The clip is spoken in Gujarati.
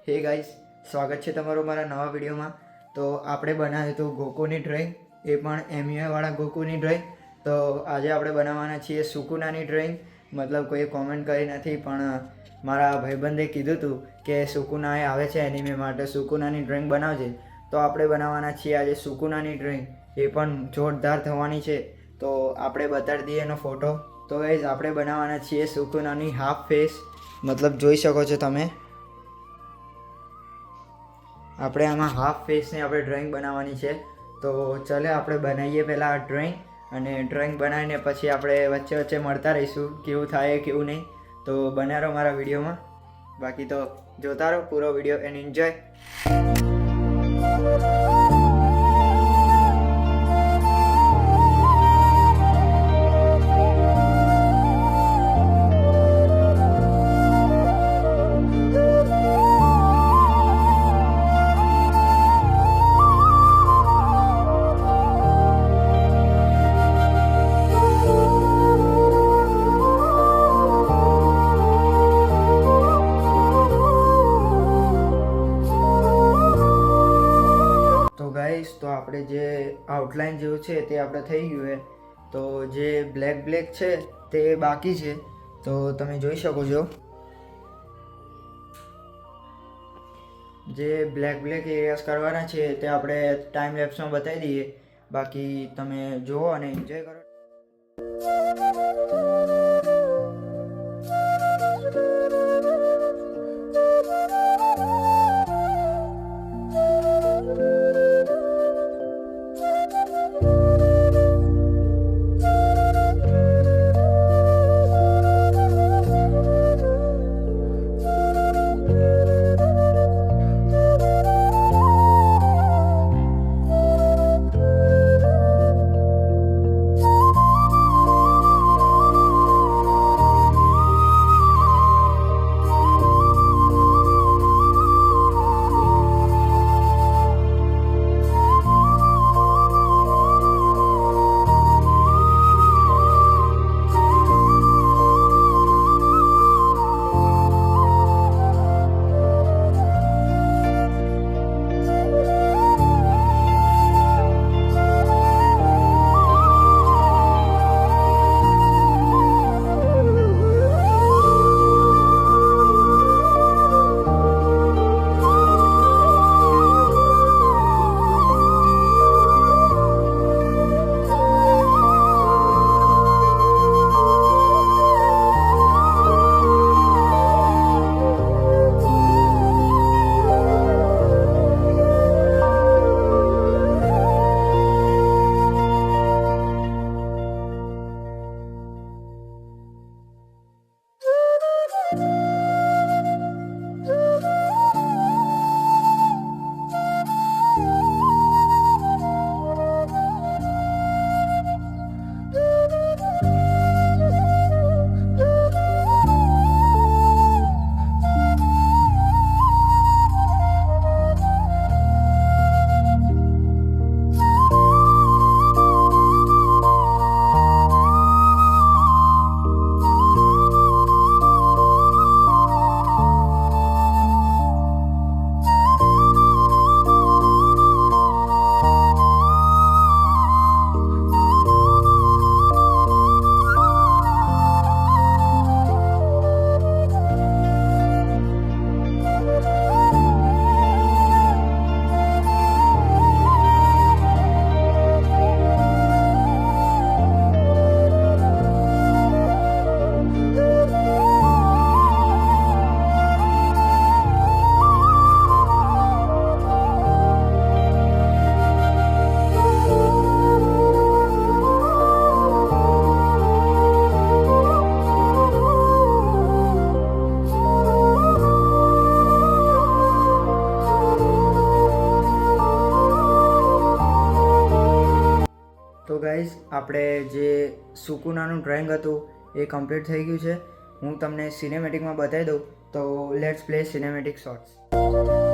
હે ગાઈસ, સ્વાગત છે તમારું મારા નવા વિડીયોમાં. તો આપણે બનાવ્યું હતું ગોકુની ડ્રોઈંગ, એ પણ એમયુઆઈવાળા ગોકુની ડ્રોઈંગ. તો આજે આપણે બનાવવાના છીએ સુકુનાની ડ્રોઈંગ. મતલબ કોઈએ કોમેન્ટ કરી નથી, પણ મારા ભાઈબંધે કીધું હતું કે સુકુના એ આવે છે એનિમે માટે, સુકુનાની ડ્રોઈંગ બનાવજે. તો આપણે બનાવવાના છીએ આજે સુકુનાની ડ્રોઈંગ, એ પણ જોરદાર થવાની છે. તો આપણે બતાડી દઈએ એનો ફોટો. તો ગાઈસ, આપણે બનાવવાના છીએ સુકુનાની હાફ ફેસ. મતલબ જોઈ શકો છો તમે, આપણે આમાં હાફ ફેસની આપણે ડ્રોઈંગ બનાવવાની છે. તો ચાલે આપણે બનાવીએ પહેલાં આ ડ્રોઈંગ, અને ડ્રોઈંગ બનાવીને પછી આપણે વચ્ચે વચ્ચે મળતા રહીશું કેવું થાય કેવું નહીં. તો બન્યા રહો મારા વિડીયોમાં. બાકી તો જોતા રહો પૂરો વિડીયો એન્ડ એન્જોય. તો આપણે જે આઉટલાઇન જેવું છે તે આપણે થઈ ગયું છે. તો જે બ્લેક છે તે બાકી છે. તો તમે જોઈ શકો છો, જે બ્લેક એરિયાસ કરવાના છે તે આપણે ટાઈમ લેપ્સમાં બતાવી દઈએ. બાકી તમે જુઓ અને એન્જોય કરો. તો ગાઈઝ, આપણે જે સુકુનાનું ડ્રોઈંગ હતું એ કમ્પ્લીટ થઈ ગયું છે. હું તમને સિનેમેટિકમાં બતાવી દઉં. તો લેટ્સ પ્લે સિનેમેટિક શોર્ટ્સ.